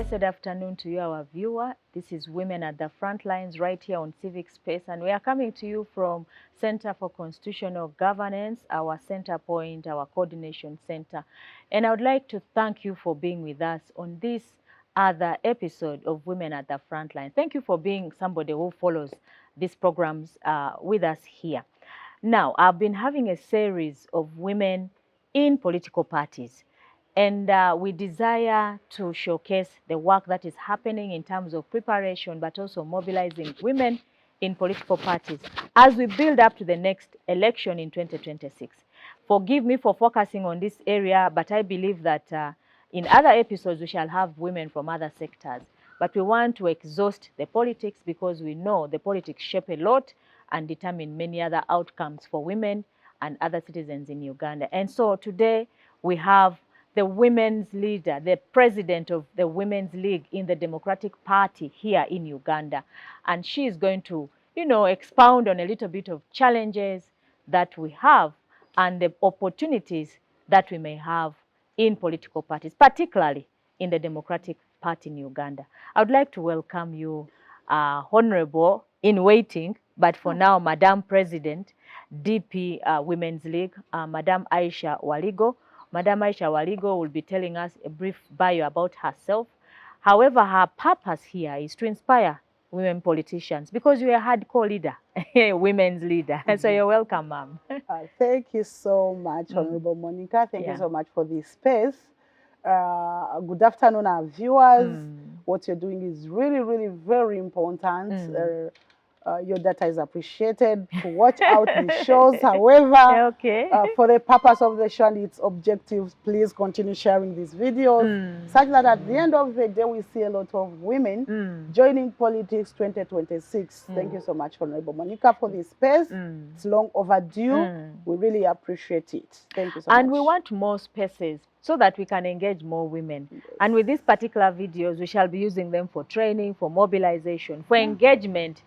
blessed afternoon to you, our viewer. This is Women at the Front Lines right here on Civic Space, and we are coming to you from Center for Constitutional Governance, our center point, our coordination center. And I would like to thank you for being with us on this other episode of Women at the Front Line. Thank you for being somebody who follows these programs with us here. Now, I've been having a series of women in political parties. And we desire to showcase the work that is happening in terms of preparation, but also mobilizing women in political parties as we build up to the next election in 2026. Forgive me for focusing on this area, but I believe that in other episodes we shall have women from other sectors. But we want to exhaust the politics because we know the politics shape a lot and determine many other outcomes for women and other citizens in Uganda. And so today we have the women's leader, the president of the Women's League in the Democratic Party here in Uganda. And she is going to, expound on a little bit of challenges that we have and the opportunities that we may have in political parties, particularly in the Democratic Party in Uganda. I would like to welcome you, Honorable in waiting, but for now, Madam President, DP Women's League, Madam Aisha Waliggo. Madam Aisha Waliggo will be telling us a brief bio about herself. However, her purpose here is to inspire women politicians because you're a hardcore leader, women's leader. So you're welcome, ma'am. Thank you so much, Honorable Monica. Thank you so much for this space. Good afternoon, our viewers. What you're doing is really, really very important. Your data is appreciated. To watch out the shows, however, for the purpose of the show and its objectives, please continue sharing these videos, such that at the end of the day, we see a lot of women joining politics 2026. Thank you so much, Honorable Monica, for this space. It's long overdue. We really appreciate it. Thank you so much. And we want more spaces so that we can engage more women. Yes. And with these particular videos, we shall be using them for training, for mobilization, for engagement,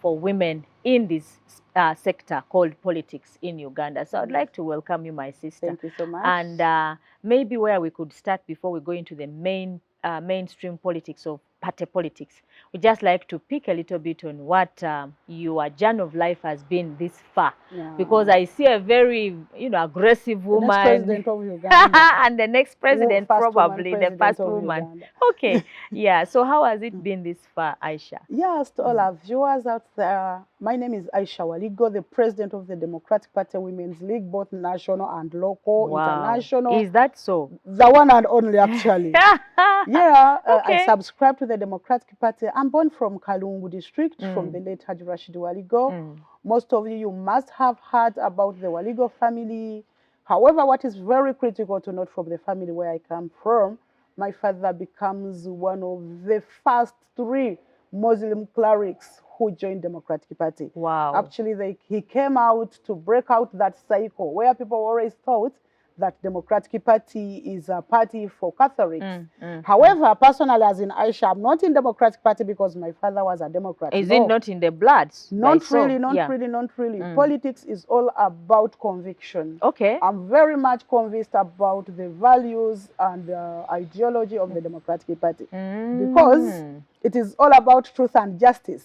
for women in this sector called politics in Uganda. So I'd like to welcome you, my sister. Thank you so much. And maybe where we could start before we go into the mainstream politics of party politics, we'd just like to pick a little bit on what your journey of life has been this far. Because I see a very, aggressive woman. The next president of Uganda. And the next president, probably the first woman. Okay. Yeah. So how has it been this far, Aisha? Yes, to all our viewers out there, my name is Aisha Waliggo, the president of the Democratic Party Women's League, both national and local, international. Is that so? The one and only, actually. I subscribe to the Democratic Party. I'm born from Kalungu district, from the late Haji Rashid Waliggo. Most of you must have heard about the Waliggo family. However, what is very critical to note from the family where I come from, my father becomes one of the first 3 Muslim clerics who joined Democratic Party. Wow. Actually, he came out to break out that cycle where people always thought that Democratic Party is a party for Catholics. However, personally, as in Aisha, I'm not in Democratic Party because my father was a Democrat. Is it not in the blood? Not really. Politics is all about conviction. Okay. I'm very much convinced about the values and the ideology of the Democratic Party because it is all about truth and justice.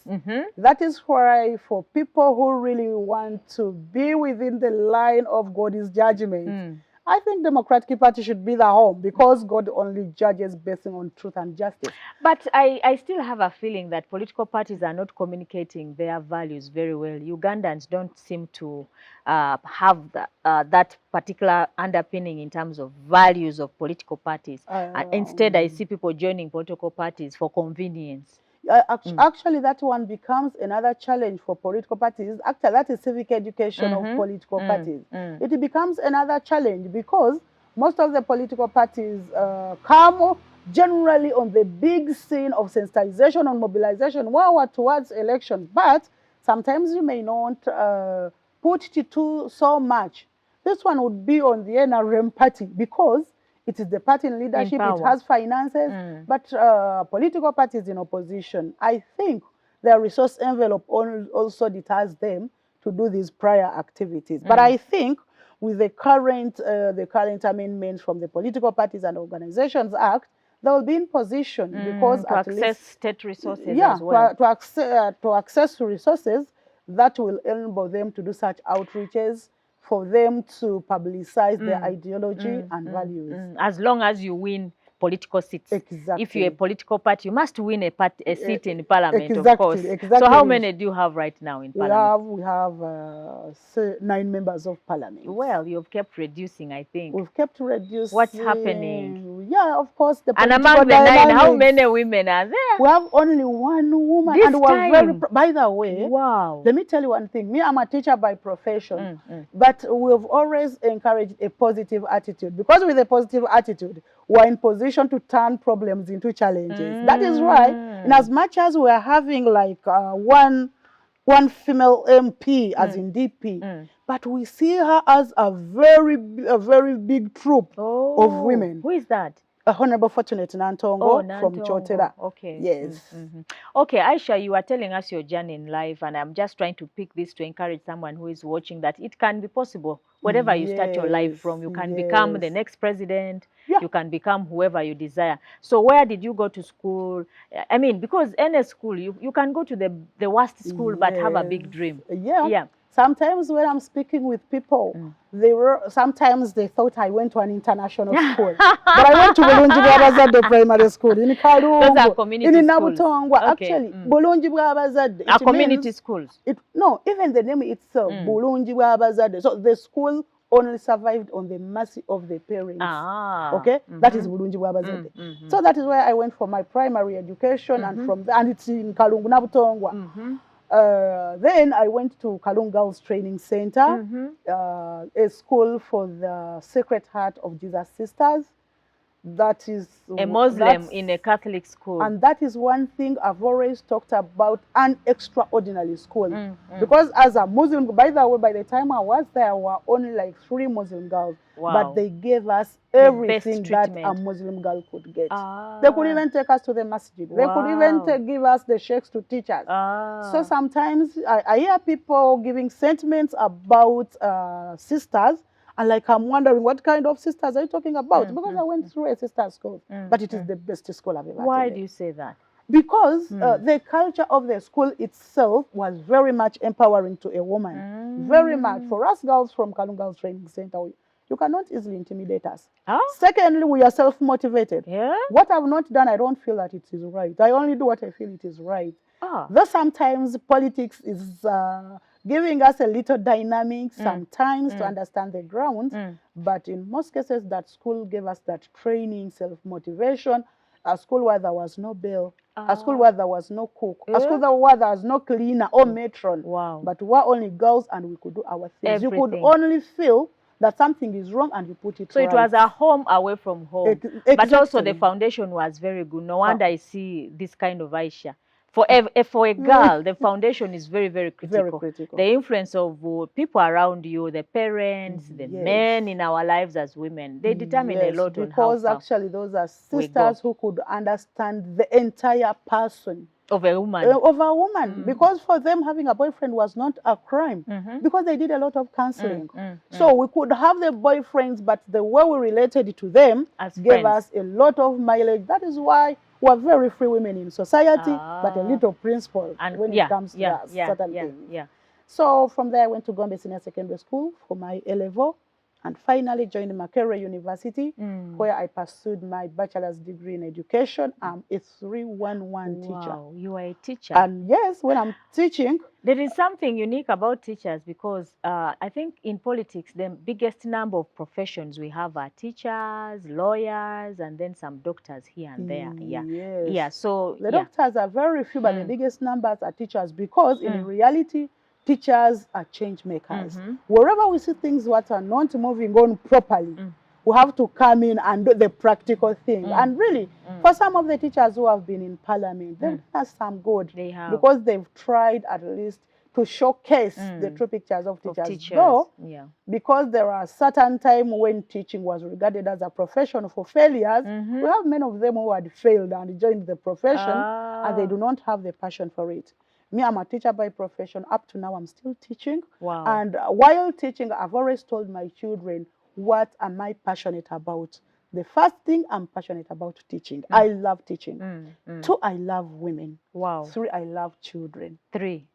That is why for people who really want to be within the line of God's judgment, I think Democratic Party should be the home because God only judges based on truth and justice. But I still have a feeling that political parties are not communicating their values very well. Ugandans don't seem to have that particular underpinning in terms of values of political parties. Instead, I see people joining political parties for convenience. Actually, that one becomes another challenge for political parties. Actually, that is civic education of political parties. It becomes another challenge because most of the political parties come generally on the big scene of sensitization and mobilization towards elections. But sometimes you may not put it to so much. This one would be on the NRM party because it is the party in leadership, it has finances, but political parties in opposition, I think their resource envelope also deters them to do these prior activities. But I think with the current amendments from the Political Parties and Organizations Act, they will be in position because to at access least, state resources yeah, as well. to access resources that will enable them to do such outreaches, for them to publicize their ideology and values. As long as you win political seats. Exactly. If you're a political party, you must win a seat in parliament, exactly, of course. Exactly. So how many do you have right now in parliament? We have 9 members of parliament. Well, you've kept reducing, I think. We've kept reducing. What's happening? Yeah, of course, the and political among the dynamics. 9, how many women are there? We have only 1 woman. This and we're time? very, by the way, wow. Let me tell you one thing. Me, I'm a teacher by profession, but we've always encouraged a positive attitude, because with a positive attitude, we're in position to turn problems into challenges. That is why, in as much as we are having like one female MP, as in DP, but we see her as a very big troop of women. Who is that? Honorable Fortunate Nantongo from Chotera. Okay. Yes. Okay, Aisha, you are telling us your journey in life, and I'm just trying to pick this to encourage someone who is watching that it can be possible. Whatever you start your life from, you can become the next president, you can become whoever you desire. So where did you go to school? I mean, because any school, you can go to the worst school, but have a big dream. Yeah. Sometimes when I'm speaking with people, sometimes they thought I went to an international school. But I went to Bulungi Bwabazadde Primary School in Kalungu. Those are community in schools. Nabutongwa. Actually, Bulungi Bwabazadde. Are community schools? No, even the name itself, Bulungi Bwabazadde. So the school only survived on the mercy of the parents. Okay? That is Bulungi Bwabazadde. So that is where I went for my primary education, and from there, and it's in Kalungu Nabutongwa. Then I went to Kalungu Girls Training Center, a school for the Sacred Heart of Jesus Sisters. That is a Muslim in a Catholic school. And that is one thing I've always talked about, an extraordinary school. Because as a Muslim, by the way, by the time I was there were only like 3 Muslim girls. Wow. But they gave us everything that a Muslim girl could get. They could even take us to the masjid. They could even give us the sheikhs to teach us. So sometimes I hear people giving sentiments about sisters, and like I'm wondering, what kind of sisters are you talking about? Because I went through a sister's school, but it is the best school I've ever attended. Why do you say that? Because the culture of the school itself was very much empowering to a woman. Very much. For us girls from Kalungu Girls Training Center, you cannot easily intimidate us. Secondly, we are self-motivated. What I've not done, I don't feel that it is right. I only do what I feel it is right. Though sometimes politics is giving us a little dynamic sometimes to understand the ground, but in most cases that school gave us that training, self-motivation, a school where there was no bell, a school where there was no cook, a school where there was no cleaner or matron, but we were only girls and we could do our things. You could only feel that something is wrong and you put it right. So it was a home away from home. But also the foundation was very good. No wonder I see this kind of Aisha. For a girl, the foundation is very, very critical. Very critical. The influence of people around you, the parents, the men in our lives as women, they determine a lot on how because actually those are sisters who could understand the entire person. Of a woman. Because for them having a boyfriend was not a crime, because they did a lot of counseling. So we could have the boyfriends, but the way we related to them gave us a lot of mileage. That is why we're very free women in society, but a little principle when it comes to certain things. So from there I went to Gombe Senior Secondary School for my A-level, and finally joined Makerere University, where I pursued my bachelor's degree in education. I'm a 311 teacher. Wow, you are a teacher. And yes, when I'm teaching, there is something unique about teachers, because I think in politics, the biggest number of professions we have are teachers, lawyers, and then some doctors here and there. So the doctors are very few, but the biggest numbers are teachers, because in reality, teachers are change makers. Wherever we see things that are not moving on properly, we have to come in and do the practical thing. And really, for some of the teachers who have been in parliament, they've done some good. They have. Because they've tried at least to showcase the true pictures of teachers. Though, because there are certain times when teaching was regarded as a profession for failures, we have many of them who had failed and joined the profession, and they do not have the passion for it. Me, I'm a teacher by profession. Up to now, I'm still teaching. And while teaching, I've always told my children, what am I passionate about? The first thing, I'm passionate about teaching. I love teaching. 2, I love women. Wow. 3, I love children. 3.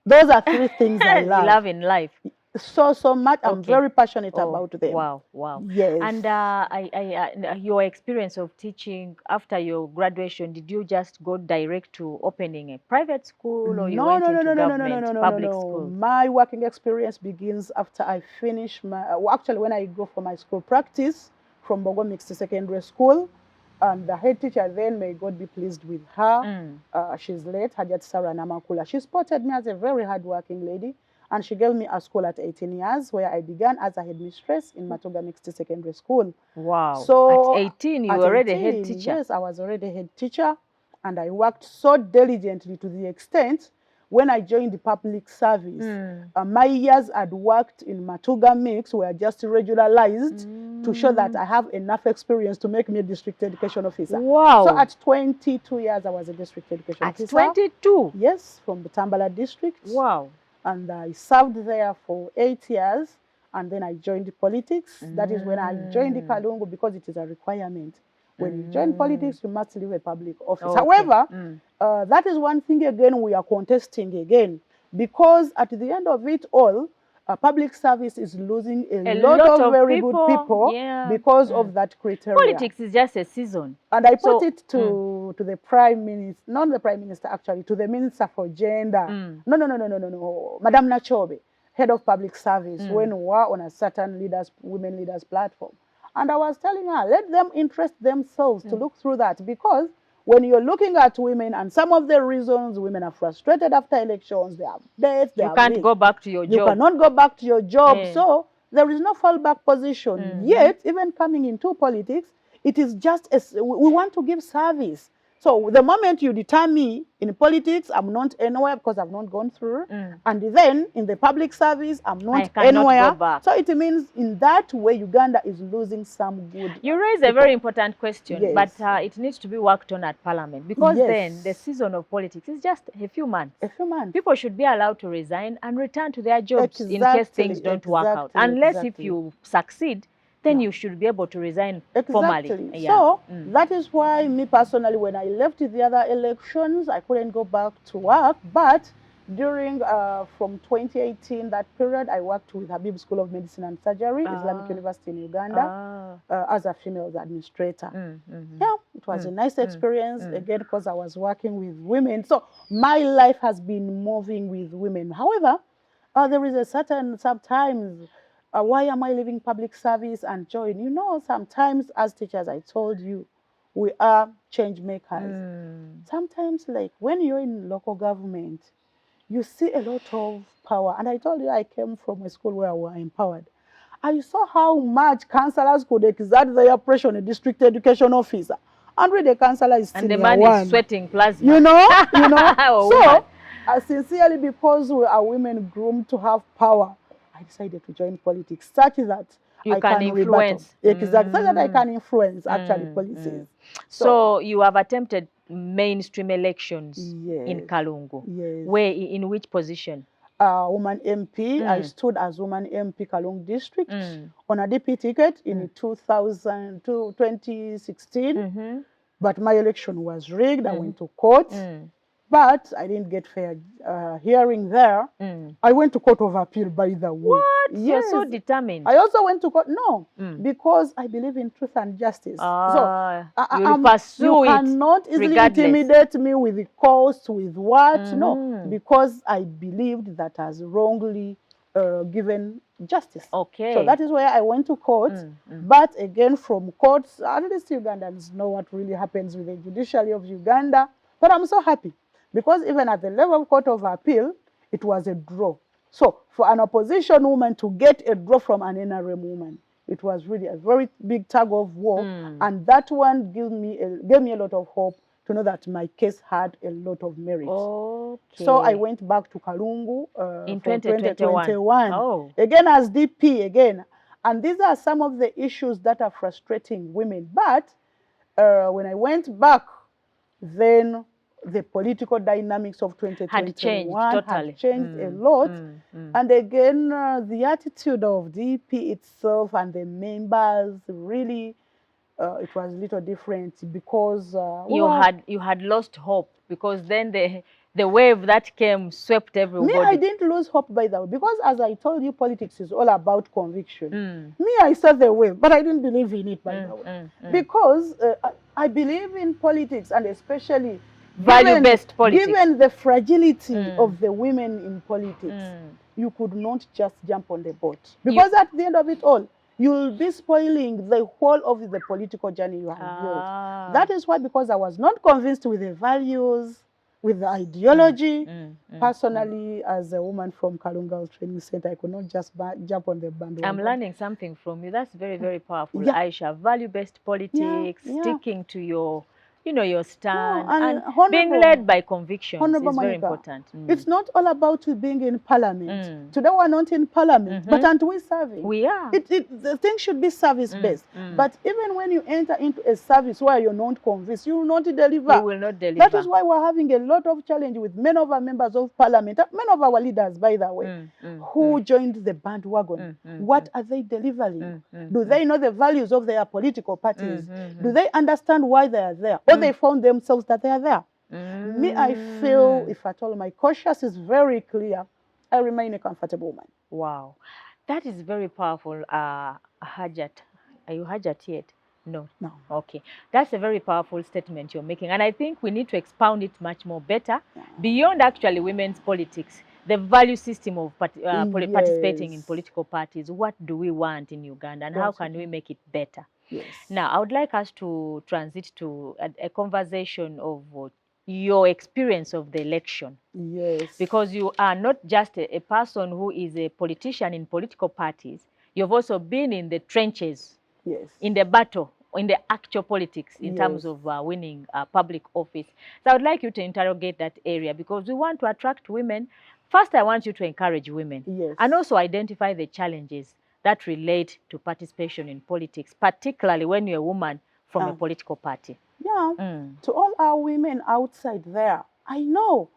Those are 3 things I love. You love in life. So much. I'm very passionate about them. Wow, wow. Yes. And your experience of teaching after your graduation, did you just go direct to opening a private school, or you went into government, public school? My working experience begins after I finish my, actually when I go for my school practice from Bogo Mixed Secondary School. And the head teacher then, may God be pleased with her, she's late, Hajat Sarah Namakula. She spotted me as a very hardworking lady, and she gave me a school at 18 years, where I began as a headmistress in Matoga Mixed Secondary School. Wow. So at 18, you were already a head teacher? Yes, I was already a head teacher, and I worked so diligently to the extent when I joined the public service. My years I'd worked in Matuga Mix were just regularized to show that I have enough experience to make me a district education officer. Wow. So at 22 years, I was a district education officer. At 22? Yes, from the Tambala district. Wow. And I served there for 8 years, and then I joined politics. That is when I joined the Kalungu, because it is a requirement. When you join politics, you must leave a public office. Okay. However, that is one thing again we are contesting again, because at the end of it all, public service is losing a lot of very good people because of that criteria. Politics is just a season. And I put it to the Prime Minister, not the Prime Minister actually, to the Minister for Gender. No, Madam Nachobe, Head of Public Service, when we were on a certain women leaders platform. And I was telling her, let them interest themselves to look through that, because when you're looking at women and some of the reasons women are frustrated after elections, they have deaths, they you can't go back to your job. You cannot go back to your job. So there is no fallback position. Yet, even coming into politics, it is just, we want to give service. So the moment you deter me in politics, I'm not anywhere because I've not gone through. And then in the public service, I'm not anywhere. Go back. So it means in that way, Uganda is losing some good. You raise a very important question, but it needs to be worked on at Parliament, because then the season of politics is just a few months. A few months. People should be allowed to resign and return to their jobs in case things don't work out. Unless if you succeed, then you should be able to resign formally. So that is why me personally, when I left the other elections, I couldn't go back to work. But during from 2018, that period, I worked with Habib School of Medicine and Surgery, Islamic University in Uganda, as a female administrator. Yeah, it was a nice experience, again, because I was working with women. So my life has been moving with women. However, there is a certain, sometimes, why am I leaving public service and join? You know, sometimes as teachers, I told you, we are change makers. Sometimes, like when you're in local government, you see a lot of power. And I told you I came from a school where we were empowered. I saw how much councillors could exert their pressure on a district education officer. And really, the councillor is and the man is sweating plasma. You know? So, sincerely, because we are women groomed to have power, I decided to join politics, such that I can influence. Exactly, such that I can influence actually policies. So you have attempted mainstream elections in Kalungu. Yes. Where, in which position? Woman MP. I stood as woman MP Kalungu district on a DP ticket in 2016. But my election was rigged. I went to court. But I didn't get fair hearing there. I went to Court of Appeal, by the way. What? Yes. You're so determined. I also went to court. No, because I believe in truth and justice. So you pursue you cannot easily intimidate me with the cost, with what? No, because I believed that has wrongly given justice. Okay. So that is where I went to court. But again, from courts, at least Ugandans know what really happens with the judiciary of Uganda. But I'm so happy, because even at the level of Court of Appeal, it was a draw. So for an opposition woman to get a draw from an NRM woman, it was really a very big tug of war. And that one gave me a lot of hope to know that my case had a lot of merit. Okay. So I went back to Kalungu in for 2021. Oh. Again as DP again. And these are some of the issues that are frustrating women. But when I went back, then the political dynamics of 2021 had changed a lot. And again, the attitude of DP itself and the members really it was a little different because you had lost hope, because then the wave that came swept everybody. Me, I didn't lose hope by the way, because as I told you, politics is all about conviction. Me, I saw the wave, but I didn't believe in it by the way, because I believe in politics, and especially value-based politics. Given the fragility of the women in politics, you could not just jump on the boat, because at the end of it all, you'll be spoiling the whole of the political journey you have built. That is why, because I was not convinced with the values, with the ideology, personally, as a woman from Kalunga Training Center, I could not just jump on the bandwagon. I'm learning something from you. That's very, very powerful, Aisha. Value-based politics, sticking to your your stand, and being led by convictions is very important. It's not all about you being in parliament. Today we're not in parliament, but aren't we serving? We are. The thing should be service-based. But even when you enter into a service where you're not convinced, you will not deliver. You will not deliver. That is why we're having a lot of challenge with many of our members of parliament, many of our leaders, by the way, who joined the bandwagon. What are they delivering? Do they know the values of their political parties? Do they understand why they are there? They found themselves that they are there. Me, I feel, if at all my conscience is very clear, I remain a comfortable woman. Wow. That is very powerful, Hajat. Are you Hajat yet? No. No. Okay. That's a very powerful statement you're making. And I think we need to expound it much more better, beyond actually women's politics. The value system of participating in political parties. What do we want in Uganda, and how can we make it better? Yes. Now, I would like us to transit to a conversation of your experience of the election. Yes. Because you are not just a person who is a politician in political parties. You've also been in the trenches, in the battle, in the actual politics, in terms of winning public office. So I would like you to interrogate that area, because we want to attract women. First, I want you to encourage women and also identify the challenges that relate to participation in politics, particularly when you're a woman from a political party. Yeah, to all our women outside there, I know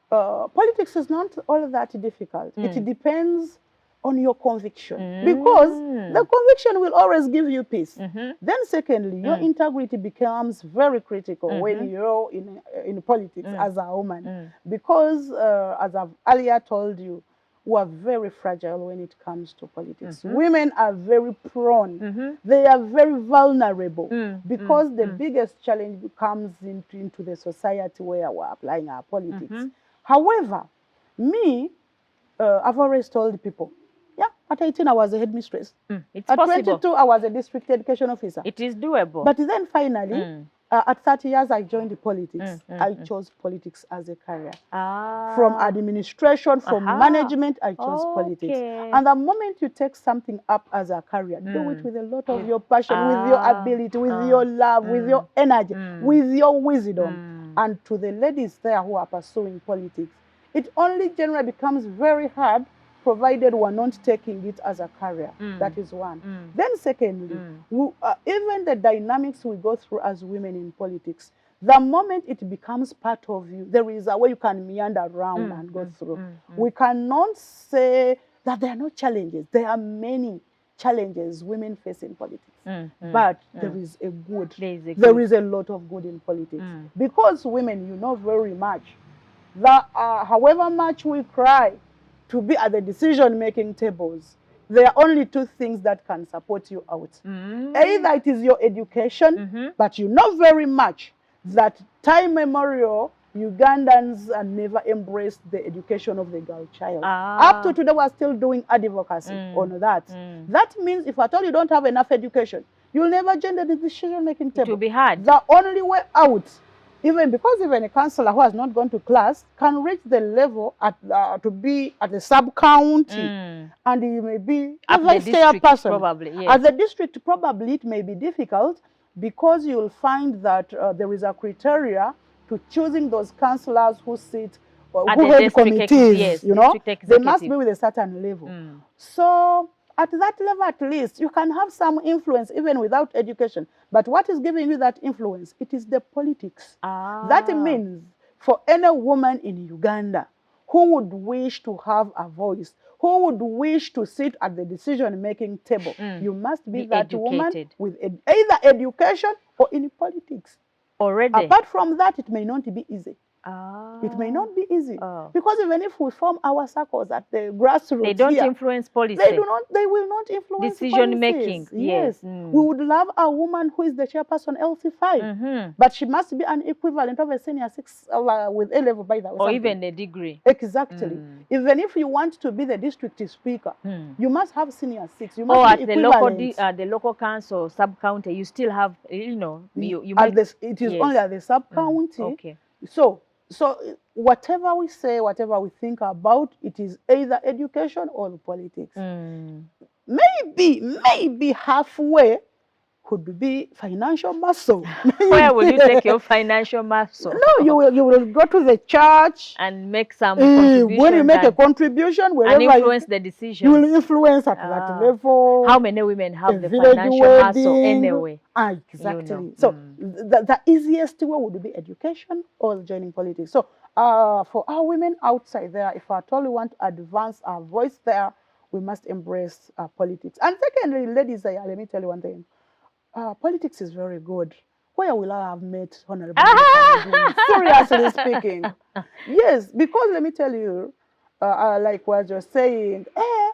politics is not all that difficult. It depends on your conviction, because the conviction will always give you peace. Then secondly, your integrity becomes very critical when you're in politics as a woman, because as I've earlier told you, who are very fragile when it comes to politics. Women are very prone. They are very vulnerable, because the biggest challenge comes into the society where we're applying our politics. However, me, I've always told people, at 18 I was a headmistress. It's at possible. 22 I was a district education officer. It is doable. But then finally, at 30 years, I joined the politics. I chose politics as a career. From administration, from management, I chose politics. And the moment you take something up as a career, do it with a lot of your passion, with your ability, with your love, with your energy, with your wisdom. And to the ladies there who are pursuing politics, it only generally becomes very hard, provided we're not taking it as a career. That is one. Then secondly, even the dynamics we go through as women in politics, the moment it becomes part of you, there is a way you can meander around and go through. We cannot say that there are no challenges. There are many challenges women face in politics. But there is a good. There is a lot of good in politics. Because women, you know very much that however much we cry to be at the decision-making tables, there are only two things that can support you out. Either it is your education, but you know very much that time memorial, Ugandans never embraced the education of the girl child. Up to today, we're still doing advocacy on that. That means if at all you don't have enough education, you'll never join the decision-making table. It will be hard. The only way out, even a councillor who has not gone to class can reach the level to be at the sub-county, and he may be a vice person. Probably, At the district, probably it may be difficult, because you'll find that there is a criteria to choosing those councillors who sit or who head committees. They must be with a certain level. So at that level, at least, you can have some influence even without education. But what is giving you that influence? It is the politics. That means for any woman in Uganda who would wish to have a voice, who would wish to sit at the decision-making table. You must be that educated. woman with either education or in politics. Already. Apart from that, it may not be easy. Ah. It may not be easy. Because even if we form our circles at the grassroots, they don't here, influence policy. They will not influence decision making. Yes. We would love a woman who is the chairperson LC5, but she must be an equivalent of a senior 6 with A level by the way. Or even a degree. Exactly. Even if you want to be the district speaker, you must have senior 6. You must or be at equivalent. the local council, sub-county, you still have, you know, it is only at the sub-county. Okay. So whatever we say, whatever we think about, it is either education or politics. Maybe halfway could be financial muscle. Where will you take your financial muscle? No, you will go to the church and make some contribution. When you make a contribution, wherever and influence the decision, you will influence at that level. How many women have the financial muscle anyway? Exactly. You know. So the easiest way would be education or joining politics. So for our women outside there, if at all we want to advance our voice there, we must embrace politics. And secondly, ladies, let me tell you one thing. Politics is very good. Where will I have met Honorable? Seriously speaking. Yes, because let me tell you, like what you're saying,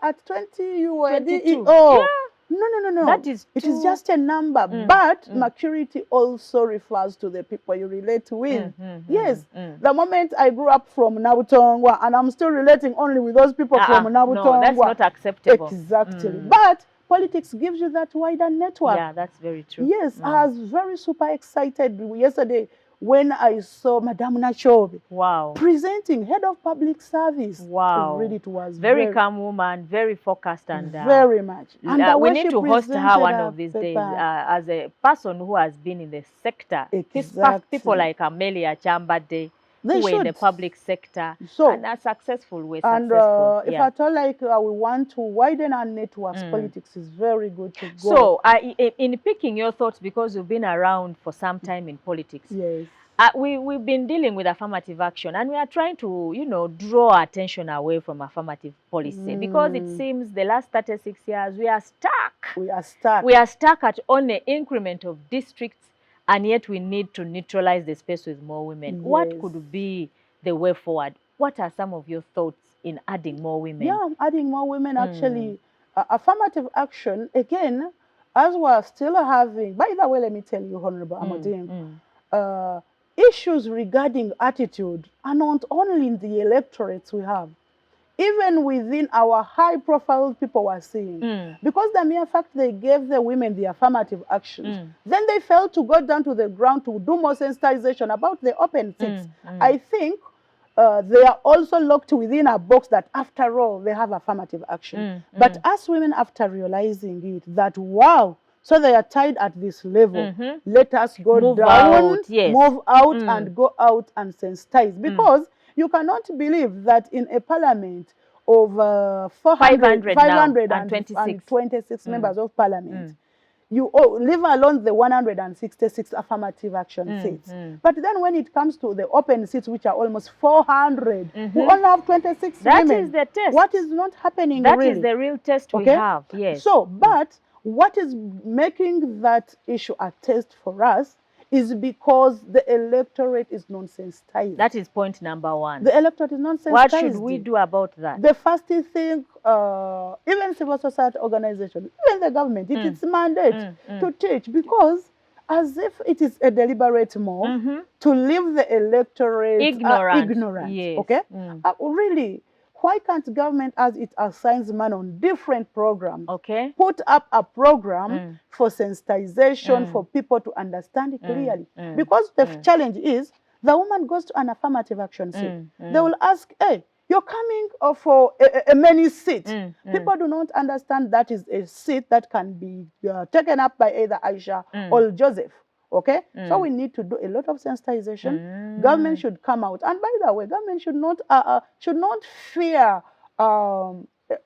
at 20 you were No. It is just a number. But maturity also refers to the people you relate with. Yes. The moment I grew up from Nabutongwa and I'm still relating only with those people from Nabutongwa. No, that's not acceptable. Exactly. But politics gives you that wider network. Yeah, that's very true. Yes, I was very super excited yesterday when I saw Madame Nachobe. Wow. Presenting head of public service. Wow. Really, it was very calm woman, very focused and very much. And we need to host her one of these days as a person who has been in the sector. Exactly. People like Amelia Chambade. They who should. Are in the public sector and are successful. We're successful. If at all like we want to widen our networks, politics is very good to go. So in picking your thoughts, because you've been around for some time in politics, yes, we've been dealing with affirmative action, and we are trying to, you know, draw attention away from affirmative policy because it seems the last 36 years we are stuck. We are stuck. We are stuck at only increment of districts. And yet we need to neutralize the space with more women. Yes. What could be the way forward? What are some of your thoughts in adding more women? Yeah, adding more women actually. Affirmative action, again, as we're still having, by the way, let me tell you, Honorable Amoding, issues regarding attitude are not only in the electorates we have. Even within our high-profile people we're seeing, because the mere fact they gave the women the affirmative actions, then they failed to go down to the ground to do more sensitization about the open seats. I think they are also locked within a box that, after all, they have affirmative action. But as women, after realizing it, that, wow, so they are tied at this level, let us go move down, move out, and go out and sensitize. Because you cannot believe that in a parliament of 526 members of parliament, you leave alone the 166 affirmative action seats. But then when it comes to the open seats, which are almost 400, we only have 26 women. That is the test. What is not happening That really? is the real test we have, yes. So, but what is making that issue a test for us is because the electorate is non-sensitized. That is point number one. The electorate is non-sensitized. What should we do about that? The first thing, even civil society organizations, even the government, it is mandate to teach, because as if it is a deliberate move to leave the electorate ignorant. Yes. Okay? Really, why can't government, as it assigns man on different programs, put up a program for sensitization for people to understand it clearly? Because the challenge is, the woman goes to an affirmative action seat. They will ask, hey, you're coming for a many seat. People do not understand that is a seat that can be taken up by either Aisha or Joseph. Okay, so we need to do a lot of sensitization. Government should come out, and by the way, government should not fear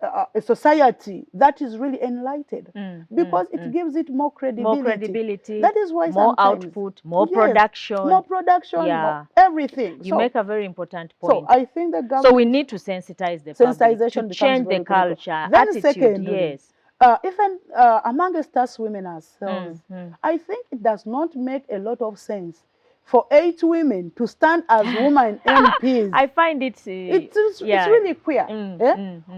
a society that is really enlightened, because it gives it more credibility. More credibility. That is why more sometimes, output, more production. More production, more everything. You make a very important So point. I think the government... So we need to sensitize the public, to change the culture, then attitude. Secondly, even amongst us women ourselves, I think it does not make a lot of sense for 8 women to stand as women MPs. I find it's really queer.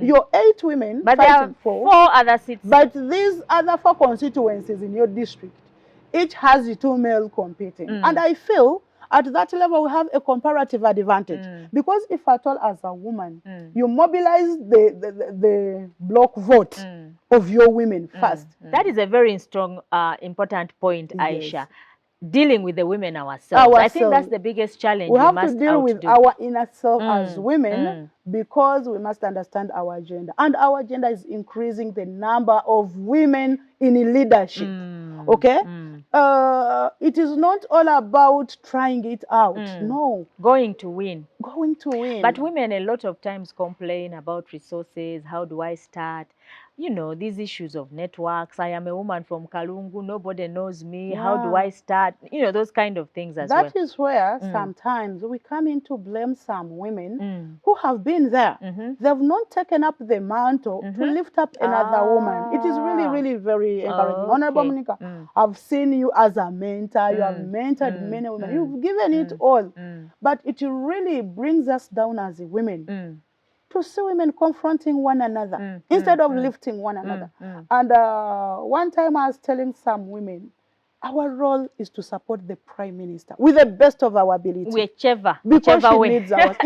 You're 8 women, but there are 4 other seats. But these other 4 constituencies in your district, each has 2 male competing. And I feel at that level we have a comparative advantage, because if at all as a woman you mobilize the block vote of your women first. That is a very strong, important point, Aisha. Dealing with the women ourselves. I think that's the biggest challenge we have to deal with our inner self as women, because we must understand our agenda. And our agenda is increasing the number of women in leadership. Okay? It is not all about trying it out. No. Going to win. Going to win. But women a lot of times complain about resources. How do I start? You know, these issues of networks. I am a woman from Kalungu. Nobody knows me. How do I start? You know, those kind of things as well. That is where sometimes we come in to blame some women who have been there. They have not taken up the mantle to lift up another woman. It is really, really very encouraging. Honorable Monica, I've seen you as a mentor. You have mentored many women. You've given it all. But it really brings us down as women. To see women confronting one another instead of lifting one another. And one time I was telling some women, our role is to support the Prime Minister with the best of our ability. Whichever she way. Needs us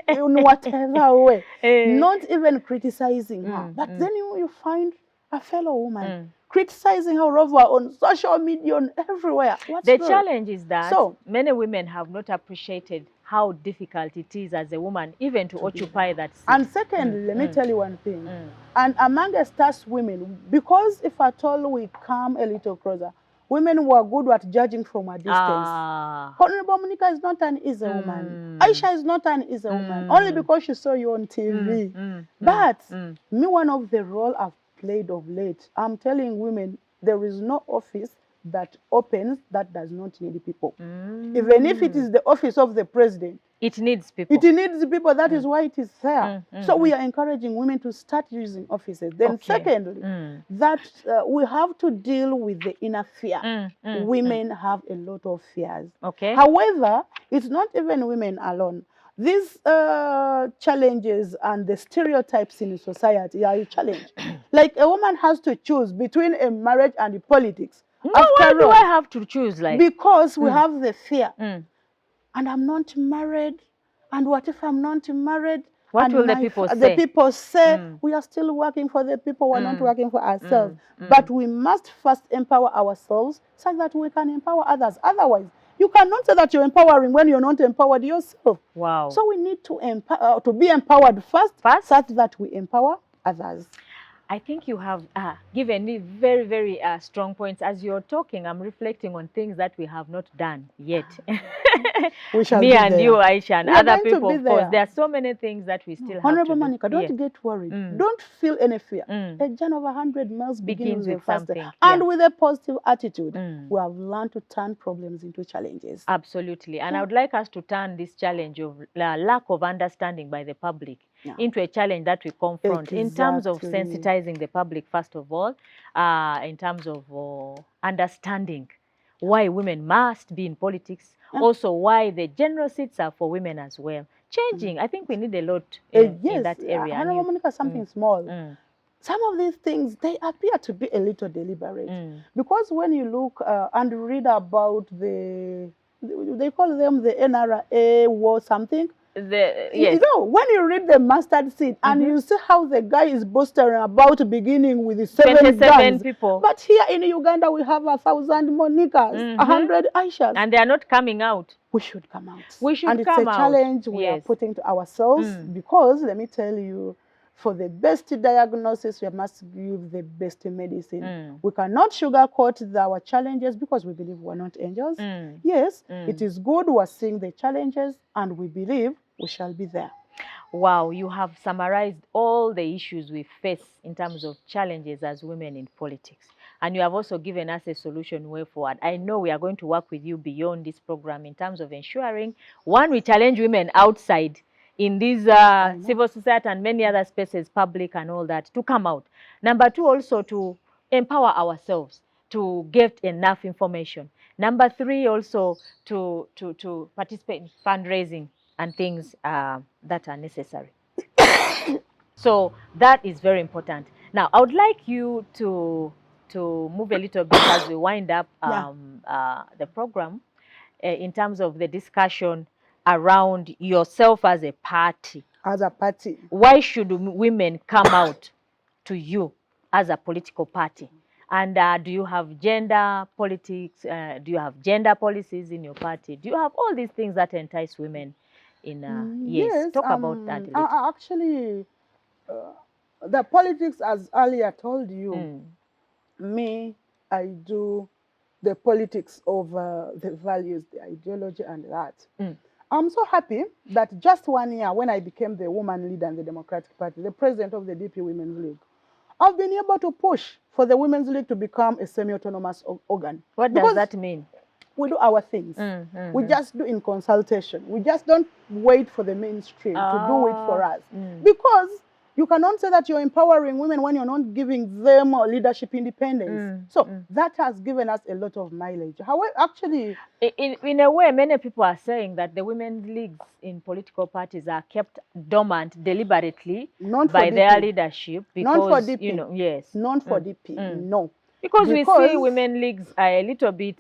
in whatever way. Not even criticizing her. But then you find a fellow woman criticizing her over on social media and everywhere. The challenge is that many women have not appreciated how difficult it is as a woman even to occupy that seat. And secondly, let me tell you one thing. And amongst us women, because if at all we come a little closer, women were good at judging from a distance. Honorable Monica is not an easy woman. Aisha is not an easy woman, only because she saw you on TV. But me, one of the role I've played of late, I'm telling women, there is no office that opens that does not need people. Even if it is the office of the president, it needs people. It needs people. That is why it is there. So we are encouraging women to start using offices. Then secondly, that we have to deal with the inner fear. Women have a lot of fears. However, it's not even women alone. These challenges and the stereotypes in society are a challenge. Like a woman has to choose between a marriage and politics. Why do I have to choose? Because we have the fear. And I'm not married. And what if I'm not married? What will the people say? The people say, we are still working for the people, we're not working for ourselves. But we must first empower ourselves so that we can empower others. Otherwise, you cannot say that you're empowering when you're not empowered yourself. Wow. So we need to be empowered first so that we empower others. I think you have given me very, very strong points. As you're talking, I'm reflecting on things that we have not done yet. We shall me be and there. You, Aisha, and other people, of course. There. There are so many things that we still have Honorable to do. Monica, don't get worried. Don't feel any fear. A journey of 100 miles begins with something. And with a positive attitude, we have learned to turn problems into challenges. Absolutely. And I would like us to turn this challenge of lack of understanding by the public into a challenge that we confront in terms of sensitizing the public, first of all, in terms of understanding why women must be in politics, also why the general seats are for women as well. Changing, I think we need a lot in that area. Honorable Monica, something small. Some of these things, they appear to be a little deliberate. Because when you look and read about they call them the NRA war something. You know, when you read the mustard seed and you see how the guy is boasting about beginning with 7 guns. people. But here in Uganda, we have 1,000 Monicas, 100 Aishas. And they are not coming out. We should come out. We should come out. And it's a challenge we are putting to ourselves because, let me tell you, for the best diagnosis, we must give the best medicine. We cannot sugarcoat our challenges because we believe we're not angels. Yes, it is good we're seeing the challenges and we believe we shall be there. Wow, you have summarized all the issues we face in terms of challenges as women in politics. And you have also given us a solution way forward. I know we are going to work with you beyond this program in terms of ensuring, one, we challenge women outside in these civil society and many other spaces, public and all that, to come out. Number two, also to empower ourselves to get enough information. Number three, also to participate in fundraising and things that are necessary. So that is very important. Now, I would like you to move a little bit as we wind up the program in terms of the discussion around yourself as a party. As a party. Why should women come out to you as a political party? And do you have gender politics? Do you have gender policies in your party? Do you have all these things that entice women in? Yes, talk about that a little. Actually, the politics, as earlier told you, me, I do the politics of the values, the ideology, and that. I'm so happy that just 1 year, when I became the woman leader in the Democratic Party, the president of the DP Women's League, I've been able to push for the Women's League to become a semi-autonomous organ. What does that mean? We do our things. We just do in consultation. We just don't wait for the mainstream to do it for us. Because you cannot say that you're empowering women when you're not giving them leadership independence. So that has given us a lot of mileage. However, actually, in a way, many people are saying that the women's leagues in political parties are kept dormant deliberately by their leadership. Because, not for DP. You know, yes. Not for DP, no. Because we see women leagues are a little bit,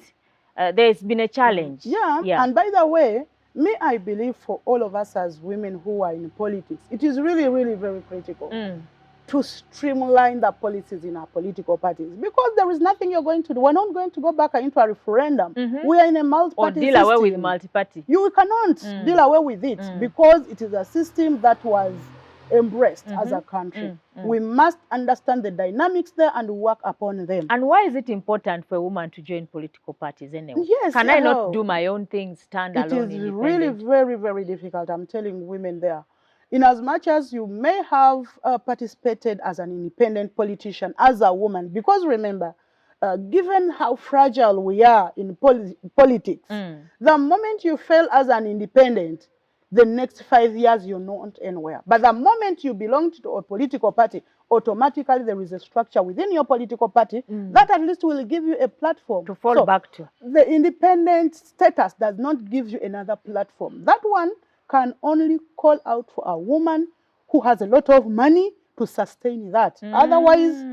there's been a challenge. Yeah, and by the way, me, I believe for all of us as women who are in politics, it is really, really very critical to streamline the policies in our political parties, because there is nothing you're going to do. We're not going to go back into a referendum. We are in a multi-party system. Or deal away with multi-party. You cannot deal away with it because it is a system that was embraced as a country. We must understand the dynamics there and work upon them. And why is it important for a woman to join political parties anyway? Yes, can I not do my own things, stand alone? It is really very, very difficult. I'm telling women there. In as much as you may have participated as an independent politician, as a woman, because remember, given how fragile we are in politics, the moment you fail as an independent, the next 5 years you're not anywhere. But the moment you belong to a political party, automatically there is a structure within your political party that at least will give you a platform to fall back to. The independent status does not give you another platform. That one can only call out for a woman who has a lot of money to sustain that. Otherwise,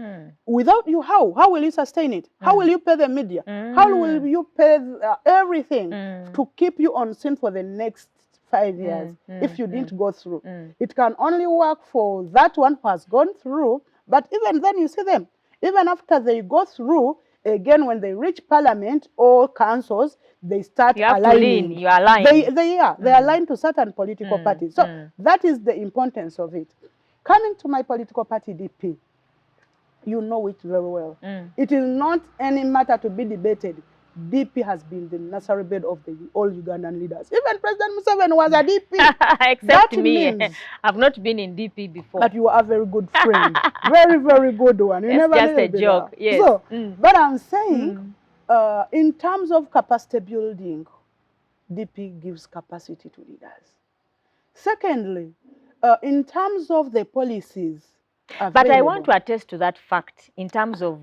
without you, how will you sustain it? How will you pay the media? How will you pay everything to keep you on scene for the next 5 years if you didn't go through? It can only work for that one who has gone through, but even then you see them, even after they go through, again when they reach parliament or councils, they start aligning. You align. They align to certain political parties. So that is the importance of it. Coming to my political party, DP, you know it very well. It is not any matter to be debated. DP has been the nursery bed of all Ugandan leaders. Even President Museveni was a DP. Except that me. I've not been in DP before. But you are a very good friend. Very, very good one. You never just a joke. Yes. So, but I'm saying, in terms of capacity building, DP gives capacity to leaders. Secondly, in terms of the policies, but I want to attest to that fact in terms of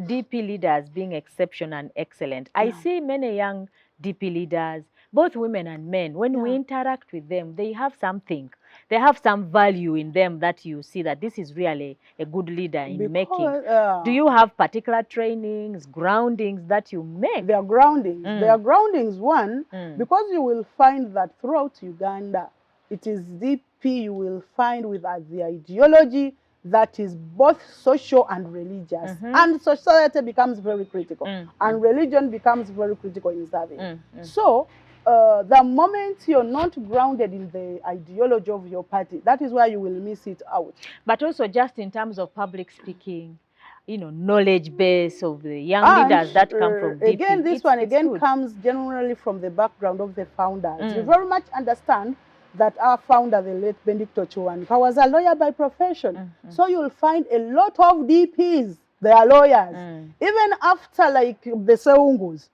DP leaders being exceptional and excellent. I see many young DP leaders, both women and men, when we interact with them, they have something. They have some value in them that you see that this is really a good leader in making. Do you have particular trainings, groundings that you make? There are groundings. There are groundings, one, because you will find that throughout Uganda, it is DP you will find with the ideology that is both social and religious. And society becomes very critical. And religion becomes very critical in serving. So, the moment you're not grounded in the ideology of your party, that is where you will miss it out. But also just in terms of public speaking, you know, knowledge base of the young leaders that come from DP. Again, this one comes generally from the background of the founders. You very much understand that our founder, the late Benedicto Chiwanka, was a lawyer by profession. So you'll find a lot of DPs, they are lawyers. Even after like the Seungus,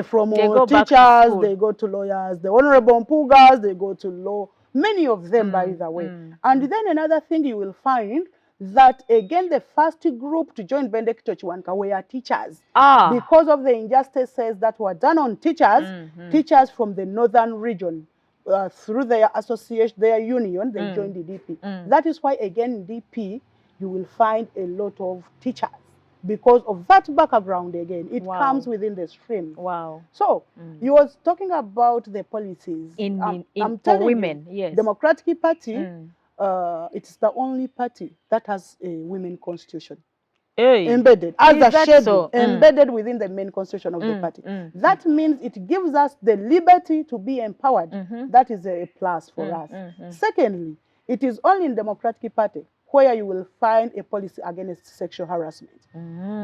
from teachers, they go to lawyers. The Honorable Mpugas, they go to law. Many of them, by the way. And then another thing you will find that, again, the first group to join Benedicto Chiwanka were teachers. Because of the injustices that were done on teachers, teachers from the northern region, through their association, their union, they joined the DP. That is why, again, DP, you will find a lot of teachers. Because of that background, again, it comes within the stream. So, you was talking about the policies. I'm for women, you, Democratic Party, it's the only party that has a women constitution. Embedded, as a schedule, embedded within the main constitution of the party. That means it gives us the liberty to be empowered. That is a plus for us. Secondly, it is only in Democratic Party where you will find a policy against sexual harassment.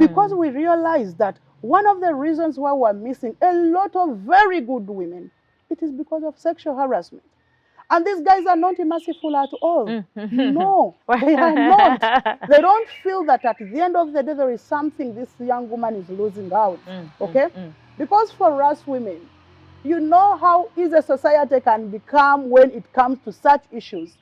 Because we realize that one of the reasons why we're missing a lot of very good women, it is because of sexual harassment. And these guys are not merciful at all. No, they are not. They don't feel that at the end of the day, there is something this young woman is losing out. Okay? Because for us women, you know how easy a society can become when it comes to such issues.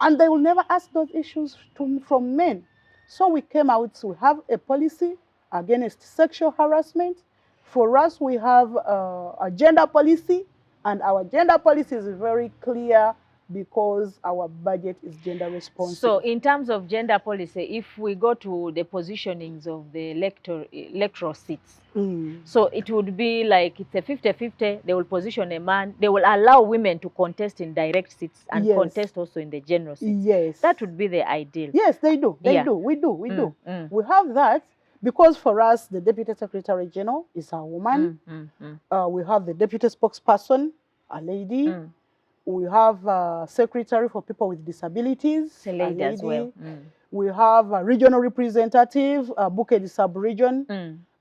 And they will never ask those issues from men. So we came out to have a policy against sexual harassment. For us, we have a gender policy. And our gender policy is very clear because our budget is gender responsive. So in terms of gender policy, if we go to the positionings of the electoral seats, so it would be like it's a 50-50, they will position a man, they will allow women to contest in direct seats and contest also in the general seats. That would be the ideal. Yes, they do. They do. We do. We do. We have that. Because for us, the Deputy Secretary General is a woman. We have the Deputy Spokesperson, a lady. We have a Secretary for People with Disabilities, a lady as well. We have a Regional Representative, Bukedi Sub-Region.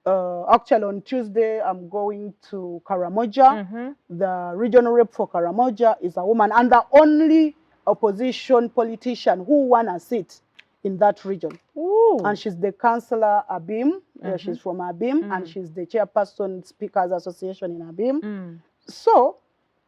Actually, on Tuesday, I'm going to Karamoja. The Regional Rep for Karamoja is a woman and the only opposition politician who won a seat in that region. And she's the councillor Abim. She's from Abim, and she's the chairperson Speakers Association in Abim. So,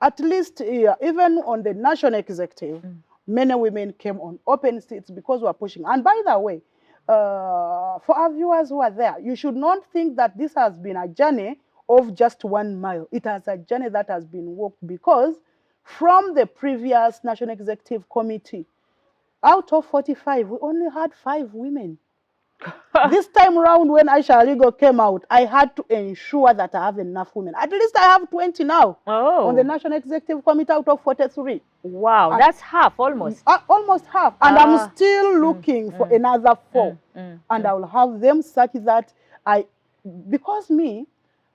at least even on the national executive, many women came on open seats because we are pushing. And by the way, for our viewers who are there, you should not think that this has been a journey of just 1 mile. It has a journey that has been walked because from the previous National Executive Committee, out of 45, we only had 5 women. This time around, when Aisha Waliggo came out, I had to ensure that I have enough women. At least I have 20 now on the National Executive Committee out of 43. Wow, that's half almost. Almost half. And I'm still looking for another 4. And I will have them such that because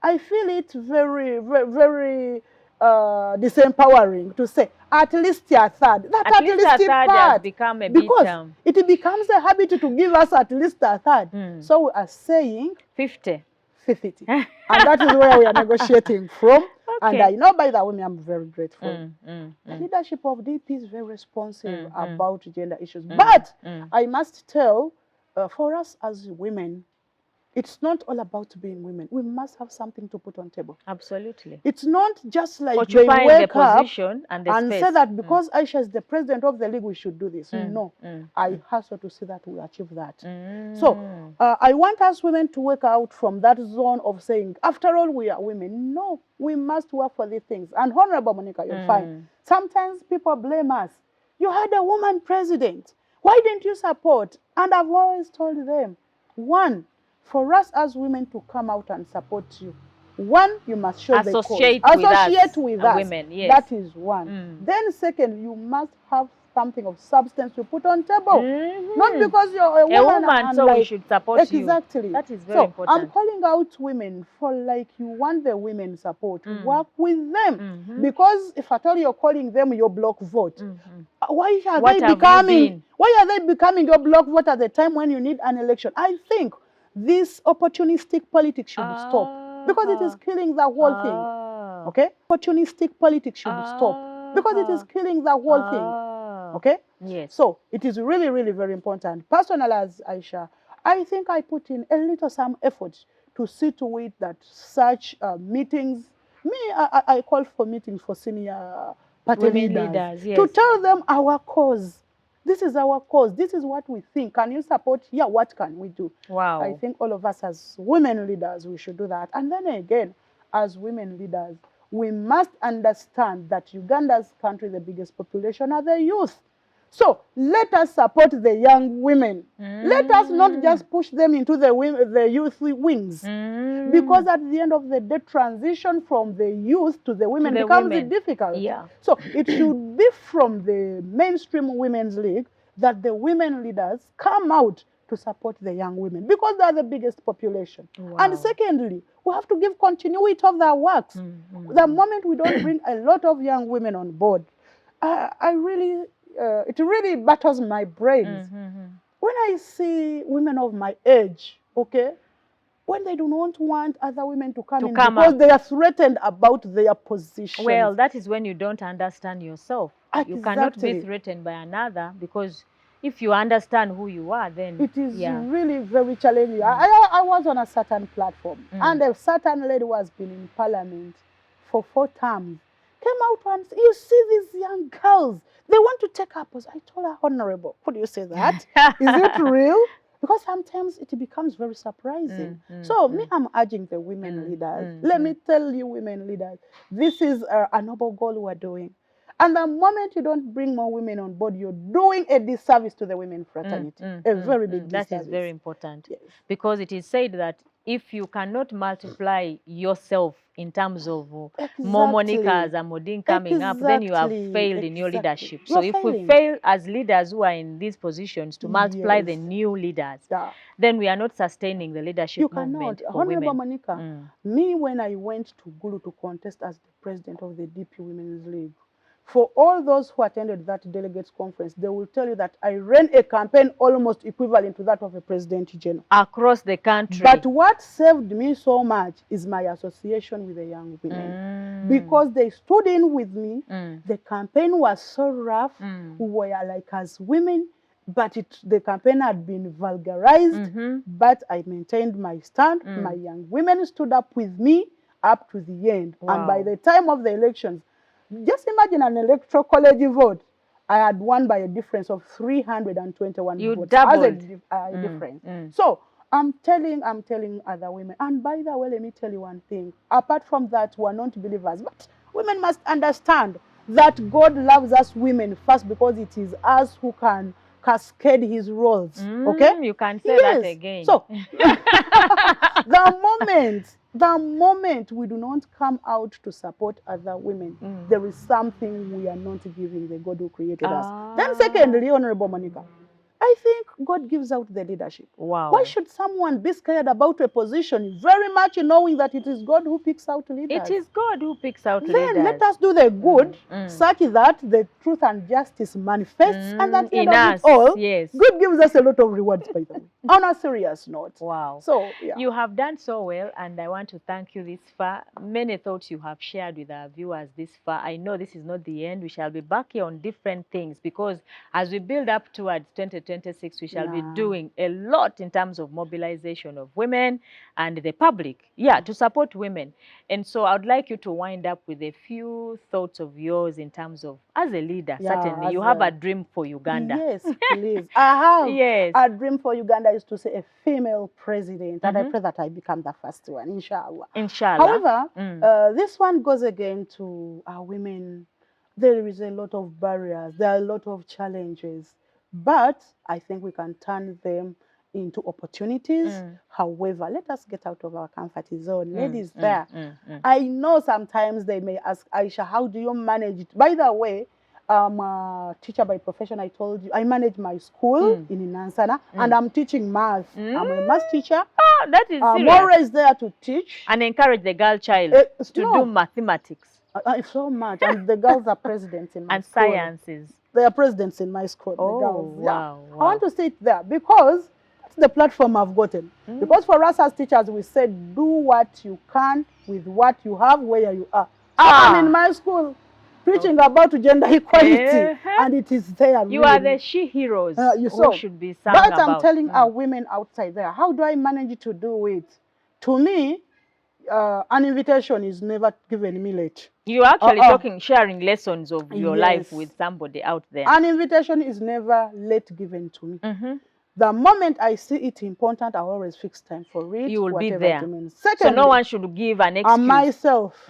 I feel it very, very, very disempowering to say at least a third. That at least a third has become a because it becomes a habit to give us at least a third. So we are saying 50. And that is where we are negotiating from. And I know by the way, I'm very grateful. The leadership of DP is very responsive about gender issues. But I must tell, for us as women, it's not all about being women. We must have something to put on table. Absolutely. It's not just like they wake up and say that because Aisha is the president of the league, we should do this. No. I hustle to see that we achieve that. So I want us women to wake out from that zone of saying, after all, we are women. No, we must work for these things. And Honorable Monica, you'll find sometimes people blame us. You had a woman president. Why didn't you support? And I've always told them, one, for us as women to come out and support you, one, you must show the cause. Associate with us. Women, yes. That is one. Then second, you must have something of substance to put on table. Not because you're a woman and so we should support you. Exactly. That is very important. I'm calling out women for like you want the women support. Work with them. Because if at all you're calling them your block vote, why are they becoming your block vote at the time when you need an election? I think this opportunistic politics should stop because it is killing the whole thing. Okay? Opportunistic politics should stop. because it is killing the whole thing. Okay? Yes. So it is really, really very important. Personally, as Aisha, I think I put in a little some effort to see to it that such meetings, I call for meetings for senior party leaders, yes, to tell them our cause. This is our cause. This is what we think. Can you support? Yeah, what can we do? Wow. I think all of us as women leaders, we should do that. And then again, as women leaders, we must understand that Uganda's country, the biggest population are the youth. So let us support the young women. Let us not just push them into the youth wings. Because at the end of the day, transition from the youth to the women becomes difficult. Yeah. So it should be from the mainstream women's league that the women leaders come out to support the young women because they are the biggest population. Wow. And secondly, we have to give continuity of their works. The moment we don't bring a lot of young women on board, it really batters my brains. When I see women of my age, okay, when they do not want other women to come in because they are threatened about their position. Well, that is when you don't understand yourself. Exactly. You cannot be threatened by another, because if you understand who you are, then it is really very challenging. I was on a certain platform, and a certain lady who has been in parliament for 4 terms came out and said, you see these young girls, they want to take up. I told her, Honorable, could you say that? Is it real? Because sometimes it becomes very surprising. So me, I'm urging the women leaders. Let me tell you, women leaders, this is a noble goal we're doing. And the moment you don't bring more women on board, you're doing a disservice to the women fraternity. A very big disservice. That is very important. Yes. Because it is said that if you cannot multiply yourself in terms of more Monikas, Amoding coming up, then you have failed in your leadership. So if we fail as leaders who are in these positions to multiply the new leaders, then we are not sustaining the leadership movement for Honorable women. Monica, me, when I went to Gulu to contest as the president of the DP Women's League, for all those who attended that delegates conference, they will tell you that I ran a campaign almost equivalent to that of a president general. Across the country. But what saved me so much is my association with the young women. Because they stood in with me. The campaign was so rough. We were like as women, but the campaign had been vulgarized. But I maintained my stand. My young women stood up with me up to the end. Wow. And by the time of the elections, just imagine an electoral college vote. I had won by a difference of 321 you votes. Doubled. As a difference. So I'm telling other women. And by the way, let me tell you one thing. Apart from that, we're not believers. But women must understand that God loves us women first, because it is us who can cascade his roles. Okay? You can say that again. So the moment we do not come out to support other women, there is something we are not giving the God who created us. Then secondly, Honorable Monica, I think God gives out the leadership. Wow. Why should someone be scared about a position, very much knowing that it is God who picks out leaders? It is God who picks out leaders. Then let us do the good, such that the truth and justice manifests, and at the end of it all, God gives us a lot of rewards, by the way. On a serious note. Wow. So, you have done so well, and I want to thank you this far. Many thoughts you have shared with our viewers this far. I know this is not the end. We shall be back here on different things, because as we build up towards 2026, we shall be doing a lot in terms of mobilization of women and the public, to support women. And so I would like you to wind up with a few thoughts of yours in terms of, as a leader, certainly, you have a dream for Uganda. Yes, please. I have yes. a dream for Uganda is to see a female president, and I pray that I become the first one, inshallah. Inshallah. However, this one goes again to our women. There is a lot of barriers. There are a lot of challenges. But I think we can turn them into opportunities. However, let us get out of our comfort zone. Ladies there, I know sometimes they may ask, Aisha, how do you manage it? By the way, I'm a teacher by profession. I told you, I manage my school in Inansana, and I'm teaching math. I'm a math teacher. Oh, that is serious. I'm always there to teach. And encourage the girl child to do mathematics. So much. And the girls are presidents in my and school. Sciences. They are presidents in my school. Oh, the girls. Wow. I want to sit there because that's the platform I've gotten. Because for us as teachers, we said, do what you can with what you have where you are. So I'm in my school. preaching about gender equality, and it is there. You are the she-heroes who should be sung about. But I'm telling our women outside there, how do I manage to do it? To me, an invitation is never given me late. You're actually sharing lessons of your life with somebody out there. An invitation is never late given to me. The moment I see it important, I always fix time for it. You will be there. Secondly, so no one should give an excuse. Myself.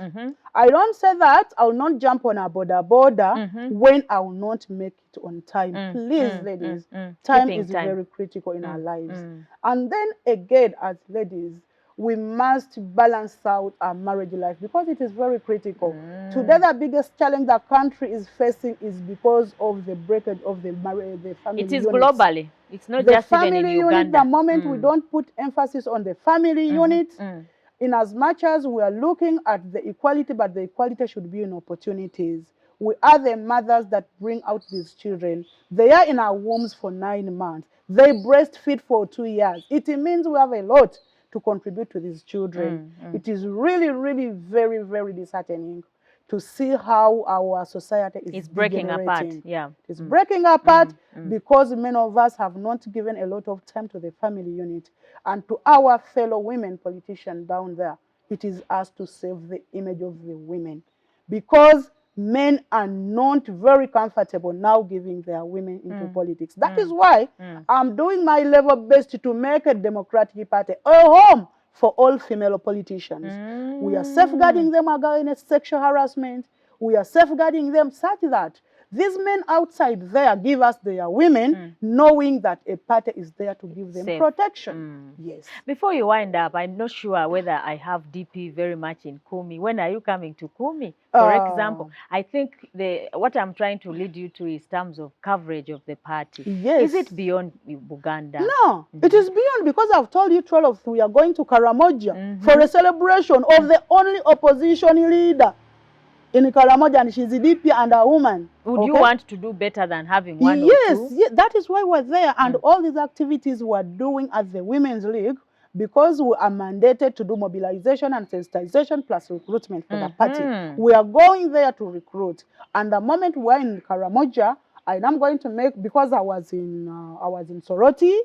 I don't say that I will not jump on a border when I will not make it on time. Please, ladies, time is very critical in our lives. And then again, as ladies, we must balance out our marriage life because it is very critical. Today, the biggest challenge the country is facing is because of the breakage of the family unit. It is globally. It's not just even in Uganda. The family unit, the moment we don't put emphasis on the family unit, in as much as we are looking at the equality, but the equality should be in opportunities. We are the mothers that bring out these children. They are in our wombs for 9 months. They breastfeed for 2 years. It means we have a lot to contribute to these children. It is really, really very, very disheartening to see how our society is breaking apart. It's breaking apart because many of us have not given a lot of time to the family unit. And to our fellow women politicians down there, it is us to save the image of the women. Because men are not very comfortable now giving their women into politics. That is why I'm doing my level best to make a Democratic Party a home for all female politicians. We are safeguarding them against sexual harassment. We are safeguarding them such that these men outside there give us their women, knowing that a party is there to give them protection. Yes. Before you wind up, I'm not sure whether I have DP very much in Kumi. When are you coming to Kumi? For example, I think what I'm trying to lead you to is terms of coverage of the party. Yes. Is it beyond Uganda? No, it is beyond, because I've told you 12 we are going to Karamoja for a celebration of the only opposition leader in Karamoja, and she's a DP and a woman. Would you want to do better than having one or two? Yes, that is why we're there. And all these activities we're doing at the Women's League, because we are mandated to do mobilization and sensitization plus recruitment for the party. We are going there to recruit. And the moment we're in Karamoja, I am going to make, because I was in Soroti,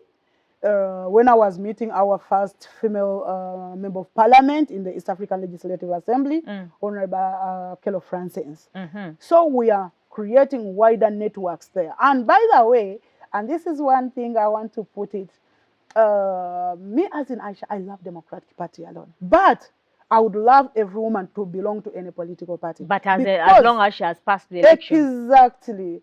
when I was meeting our first female member of parliament in the East African Legislative Assembly, Honorable Kelo Francis. So we are creating wider networks there. And by the way, and this is one thing I want to put it, me as in Aisha, I love Democratic Party alone. But I would love every woman to belong to any political party. But as long as she has passed the election. Exactly.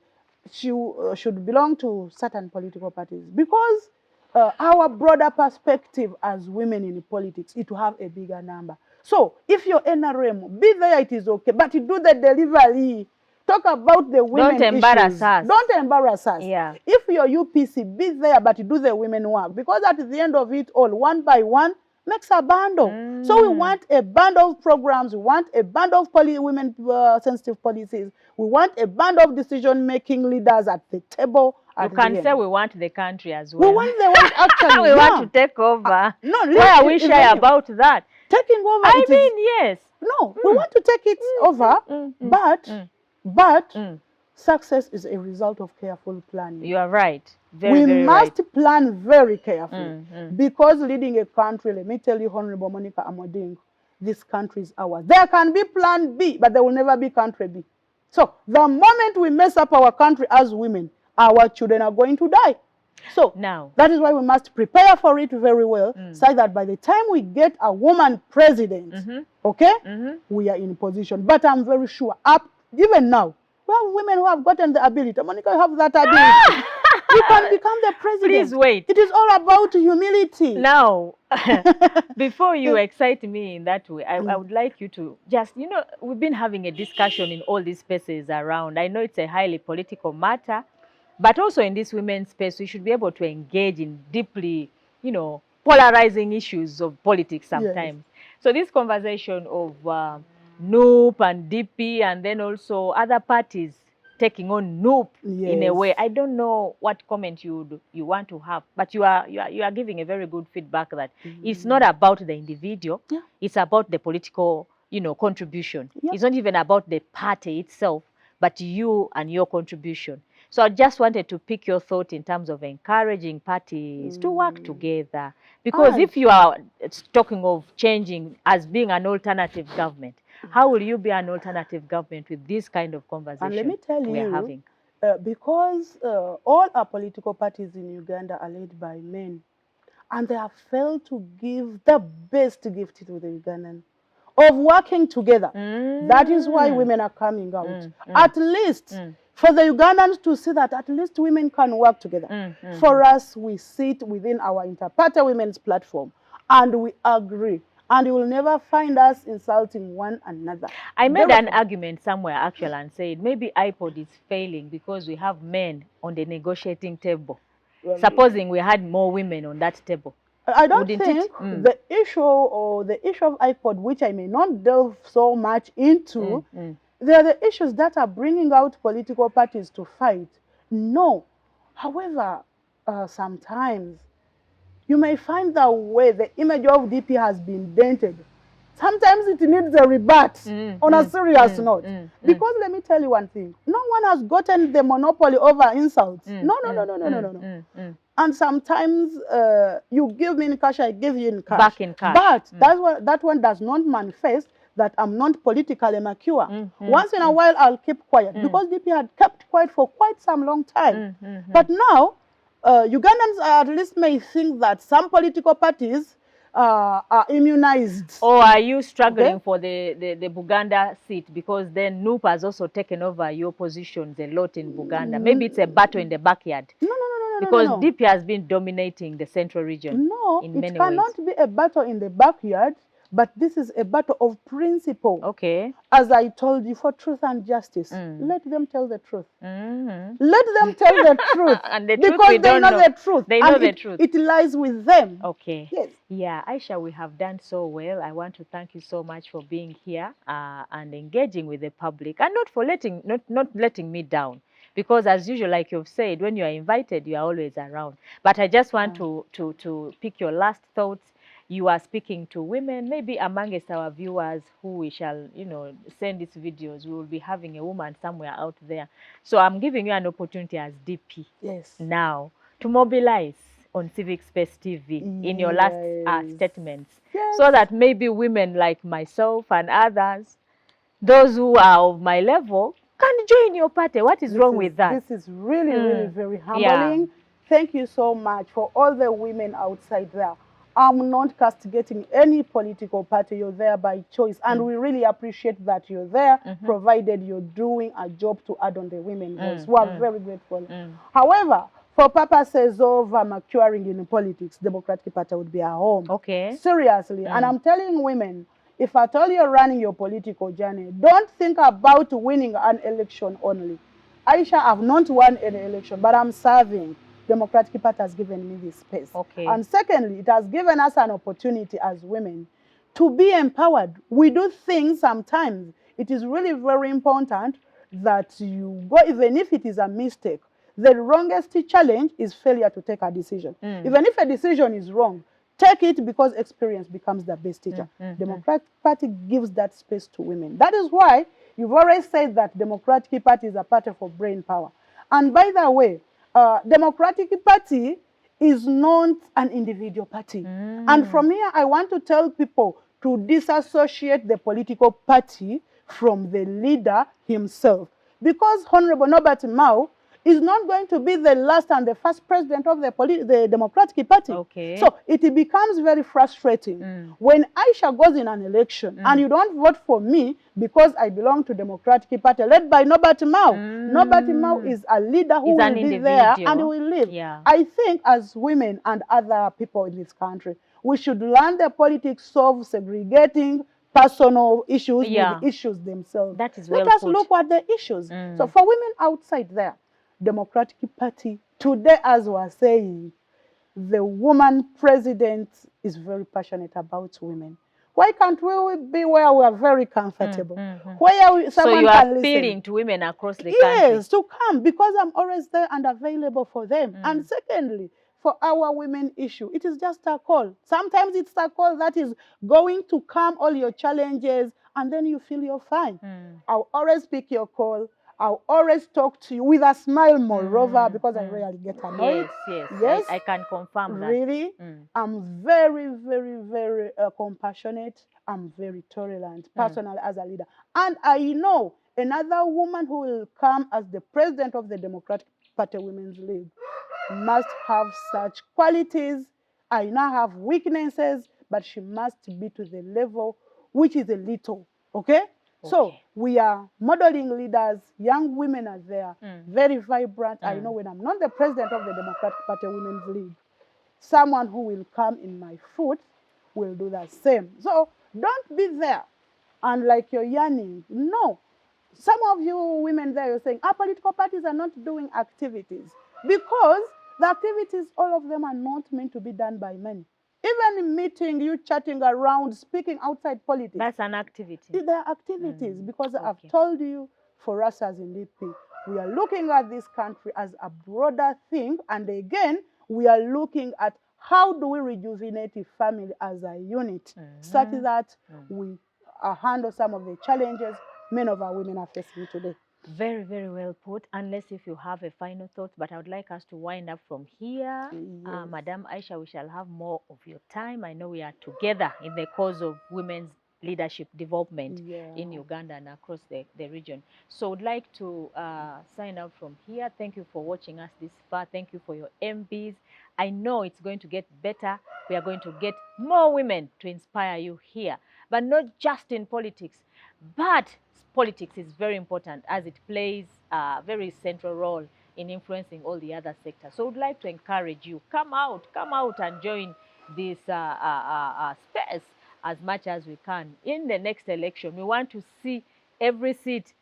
She should belong to certain political parties. Because our broader perspective as women in politics is to have a bigger number. So if you're NRM, be there, it is okay. But you do the delivery. Talk about the women Don't embarrass us. Don't embarrass us. Yeah. If you're UPC, be there, but you do the women work. Because at the end of it all, one by one, makes a bundle. So we want a bundle of programs. We want a bundle of women-sensitive policies. We want a bundle of decision-making leaders at the table. You can say we want the country as well. We want the one actually. We want to take over. No, why are we shy about that? Taking over. I mean, yes. No, we want to take it over, but success is a result of careful planning. You are right. We must plan very carefully because leading a country, let me tell you, Honorable Monica Amoding, this country is ours. There can be plan B, but there will never be country B. So the moment we mess up our country as women, our children are going to die. So now that is why we must prepare for it very well, so that by the time we get a woman president, we are in position. But I'm very sure, even now, we have women who have gotten the ability. Monica, you have that ability. You can become the president. Please wait. It is all about humility. Now, before you excite me in that way, I would like you to just, we've been having a discussion in all these spaces around. I know it's a highly political matter, but also in this women's space, we should be able to engage in deeply, polarizing issues of politics sometimes. Yes. So this conversation of NUP and DP and then also other parties taking on NUP in a way, I don't know what comment you want to have, but you are giving a very good feedback that it's not about the individual, it's about the political contribution. It's not even about the party itself, but you and your contribution. So I just wanted to pick your thought in terms of encouraging parties to work together. Because if you are talking of changing as being an alternative government, how will you be an alternative government with this kind of conversation and let me tell we are you, having? Because all our political parties in Uganda are led by men, and they have failed to give the best gift to the Ugandan of working together. That is why women are coming out. At least for the Ugandans to see that at least women can work together. For us, we sit within our inter-party women's platform and we agree. And you will never find us insulting one another. I made an argument somewhere actually and said maybe IPOD is failing because we have men on the negotiating table. Supposing we had more women on that table. I don't think the issue of IPOD, which I may not delve so much into, they are the issues that are bringing out political parties to fight. No. However, sometimes you may find the way the image of DP has been dented. Sometimes it needs a rebut on a serious note. Because let me tell you one thing, no one has gotten the monopoly over insults. No. And sometimes you give me in cash, I give you in cash. Back in cash. But that one does not manifest that I'm not politically mature. Once in a while, I'll keep quiet because DP had kept quiet for quite some long time. But now, Ugandans at least may think that some political parties are immunized. Or are you struggling for the Buganda seat because then NUP has also taken over your positions a lot in Buganda? Maybe it's a battle in the backyard. No. Because DP has been dominating the central region. No, in many it cannot be a battle in the backyard, but this is a battle of principle. Okay. As I told you, for truth and justice, let them tell the truth. Let them tell the truth. And the truth because we they don't know the truth. They know the truth. It lies with them. Okay. Yes. Yeah, Aisha, we have done so well. I want to thank you so much for being here and engaging with the public, and not letting me down. Because as usual, like you've said, when you are invited, you are always around. But I just want to pick your last thoughts. You are speaking to women, maybe amongst our viewers who we shall, send these videos. We will be having a woman somewhere out there. So I'm giving you an opportunity as DP now to mobilize on Civic Space TV in your last statements. So that maybe women like myself and others, those who are of my level, can join your party. What is wrong with that? This is really, really very humbling. Thank you so much for all the women outside there. I'm not castigating any political party. You're there by choice. And we really appreciate that you're there, provided you're doing a job to add on the women voice. We are very grateful. However, for purposes of maturing in politics, Democratic Party would be our home. Okay. Seriously. And I'm telling women, if at all you're running your political journey, don't think about winning an election only. Aisha, I've not won any election, but I'm serving. Democratic Party has given me this space. Okay. And secondly, it has given us an opportunity as women to be empowered. We do things sometimes. It is really very important that you go, even if it is a mistake. The wrongest challenge is failure to take a decision. Even if a decision is wrong, take it because experience becomes the best teacher. Democratic Party gives that space to women. That is why you've always said that Democratic Party is a party for brain power. And by the way, Democratic Party is not an individual party. And from here, I want to tell people to disassociate the political party from the leader himself. Because Honorable Norbert Mao is not going to be the last and the first president of the Democratic Party. Okay. So it becomes very frustrating when Aisha goes in an election and you don't vote for me because I belong to Democratic Party led by Norbert Mao. Norbert Mao is a leader who will be there and will live. Yeah. I think as women and other people in this country, we should learn the politics of segregating personal issues with issues themselves. That is well Let us put. look at the issues. So for women outside there, Democratic Party, today as we are saying, the woman president is very passionate about women. Why can't we be where we are very comfortable? Where someone so you can are listen? appealing to women across the country? Yes, to come, because I'm always there and available for them. And secondly, for our women issue, it is just a call. Sometimes it's a call that is going to calm all your challenges and then you feel you're fine. I'll always pick your call. I'll always talk to you with a smile, moreover, because I rarely get annoyed. Yes. I can confirm that. Really, I'm very, very, very compassionate. I'm very tolerant, personally, as a leader. And I know another woman who will come as the president of the Democratic Party Women's League must have such qualities. I now have weaknesses, but she must be to the level which is a little, okay? So we are modeling leaders. Young women are there, very vibrant. I know when I'm not the president of the Democratic Party Women's League, someone who will come in my foot will do the same. So don't be there and like you're yearning. No. Some of you women there, you're saying, our political parties are not doing activities because the activities, all of them are not meant to be done by men. Even in meeting, you chatting around, speaking outside politics. That's an activity. They are activities because I've told you, for us as NDP, we are looking at this country as a broader thing. And again, we are looking at how do we rejuvenate the family as a unit such that we handle some of the challenges many of our women are facing today. Very, very well put, unless if you have a final thought, but I would like us to wind up from here. Madam Aisha, we shall have more of your time. I know we are together in the cause of women's leadership development in Uganda and across the region. So I'd like to sign out from here. Thank you for watching us this far. Thank you for your MPs. I know it's going to get better. We are going to get more women to inspire you here, but not just in politics, but politics is very important as it plays a very central role in influencing all the other sectors. So I would like to encourage you, come out and join this space as much as we can. In the next election, we want to see every seat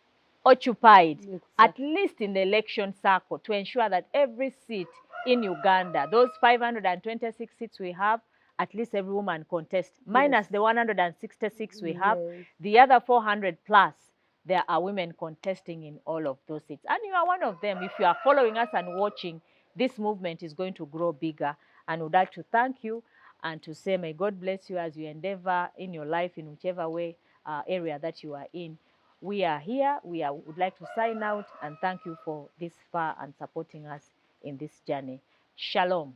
occupied, at least in the election circle, to ensure that every seat in Uganda, those 526 seats we have, at least every woman contest, minus the 166 we have, the other 400 plus, there are women contesting in all of those seats. And you are one of them. If you are following us and watching, this movement is going to grow bigger. And we'd like to thank you and to say, may God bless you as you endeavor in your life in whichever way, area that you are in. We are here. Would like to sign out and thank you for this far and supporting us in this journey. Shalom.